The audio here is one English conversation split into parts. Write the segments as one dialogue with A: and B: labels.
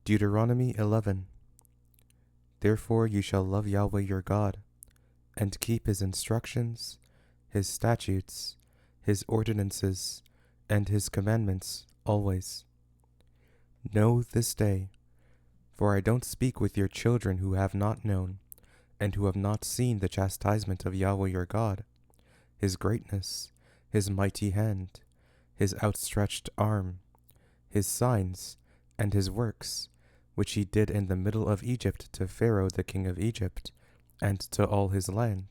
A: Deuteronomy 11. Therefore you shall love Yahweh your God, and keep his instructions, his statutes, his ordinances, and his commandments always. Know this day, for I don't speak with your children who have not known, and who have not seen the chastisement of Yahweh your God, his greatness, his mighty hand, his outstretched arm, his signs, and his works, which he did in the middle of Egypt to Pharaoh the king of Egypt, and to all his land,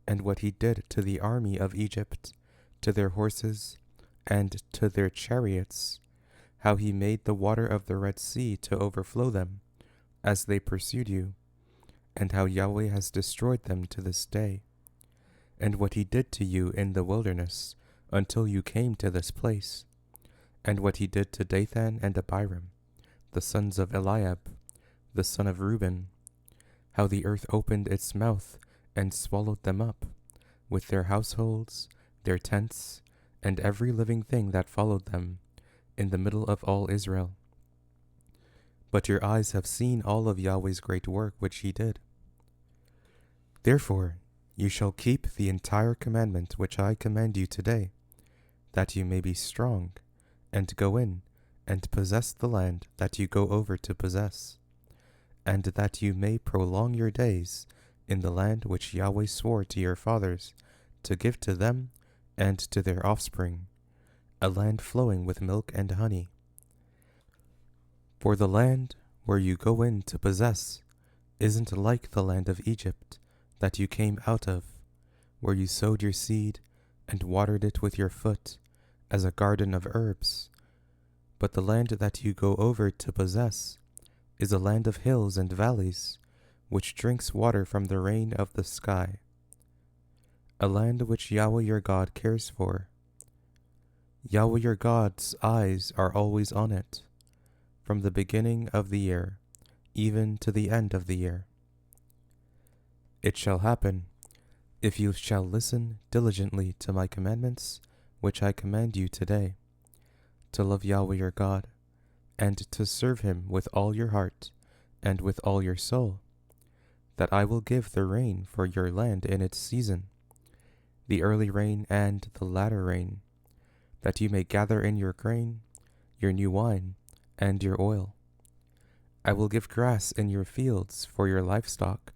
A: and what he did to the army of Egypt, to their horses, and to their chariots, how he made the water of the Red Sea to overflow them, as they pursued you, and how Yahweh has destroyed them to this day, and what he did to you in the wilderness, until you came to this place, and what he did to Dathan and Abiram, the sons of Eliab, the son of Reuben, how the earth opened its mouth and swallowed them up, with their households, their tents, and every living thing that followed them, in the middle of all Israel. But your eyes have seen all of Yahweh's great work which he did. Therefore you shall keep the entire commandment which I command you today, that you may be strong, and go in, and possess the land that you go over to possess, and that you may prolong your days in the land which Yahweh swore to your fathers to give to them and to their offspring, a land flowing with milk and honey. For the land where you go in to possess isn't like the land of Egypt that you came out of, where you sowed your seed and watered it with your foot as a garden of herbs. But the land that you go over to possess is a land of hills and valleys, which drinks water from the rain of the sky, a land which Yahweh your God cares for. Yahweh your God's eyes are always on it, from the beginning of the year, even to the end of the year. It shall happen, if you shall listen diligently to my commandments, which I command you today, to love Yahweh your God, and to serve him with all your heart and with all your soul, that I will give the rain for your land in its season, the early rain and the latter rain, that you may gather in your grain, your new wine, and your oil. I will give grass in your fields for your livestock,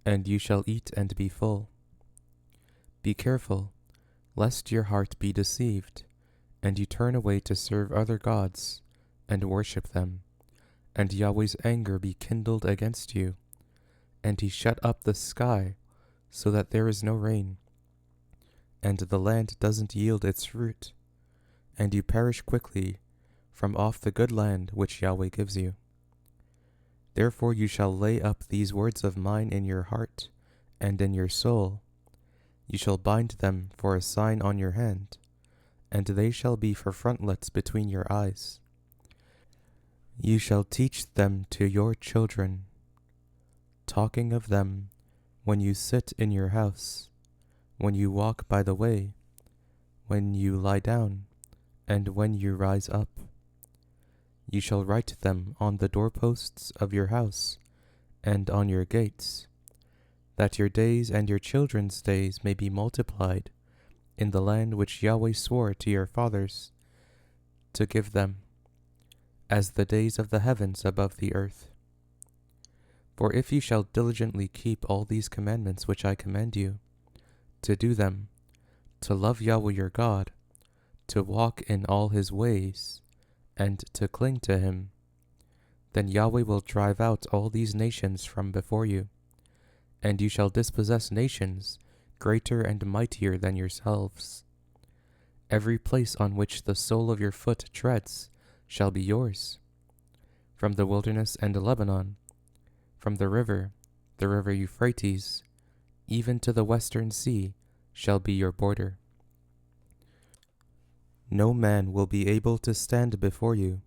A: and you shall eat and be full. Be careful, lest your heart be deceived, and you turn away to serve other gods, and worship them, and Yahweh's anger be kindled against you, and he shut up the sky, so that there is no rain, and the land doesn't yield its fruit, and you perish quickly from off the good land which Yahweh gives you. Therefore you shall lay up these words of mine in your heart and in your soul. You shall bind them for a sign on your hand, and they shall be for frontlets between your eyes. You shall teach them to your children, talking of them when you sit in your house, when you walk by the way, when you lie down, and when you rise up. You shall write them on the doorposts of your house and on your gates, that your days and your children's days may be multiplied in the land which Yahweh swore to your fathers to give them, as the days of the heavens above the earth. For if you shall diligently keep all these commandments which I command you, to do them, to love Yahweh your God, to walk in all his ways, and to cling to him, then Yahweh will drive out all these nations from before you, and you shall dispossess nations greater and mightier than yourselves. Every place on which the sole of your foot treads shall be yours, from the wilderness and Lebanon, from the river Euphrates, even to the western sea shall be your border. No man will be able to stand before you.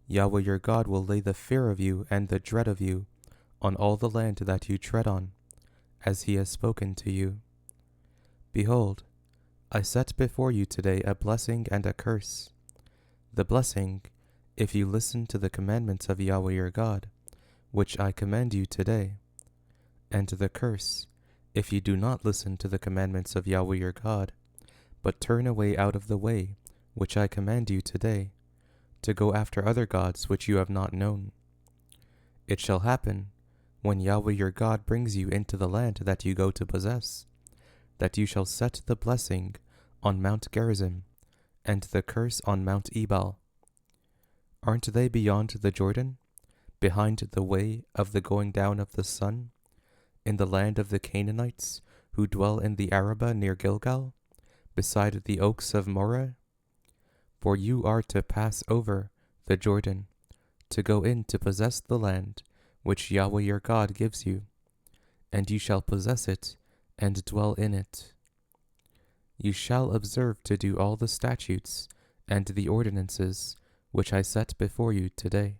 A: Yahweh your God will lay the fear of you and the dread of you on all the land that you tread on, as he has spoken to you. Behold, I set before you today a blessing and a curse. The blessing if you listen to the commandments of Yahweh your God, which I command you today, and the curse, if you do not listen to the commandments of Yahweh your God, but turn away out of the way which I command you today, to go after other gods which you have not known. It shall happen, when Yahweh your God brings you into the land that you go to possess, that you shall set the blessing on Mount Gerizim, and the curse on Mount Ebal. Aren't they beyond the Jordan, behind the way of the going down of the sun, in the land of the Canaanites, who dwell in the Arabah near Gilgal, beside the oaks of Moreh? For you are to pass over the Jordan, to go in to possess the land which Yahweh your God gives you, and you shall possess it and dwell in it. You shall observe to do all the statutes and the ordinances which I set before you today.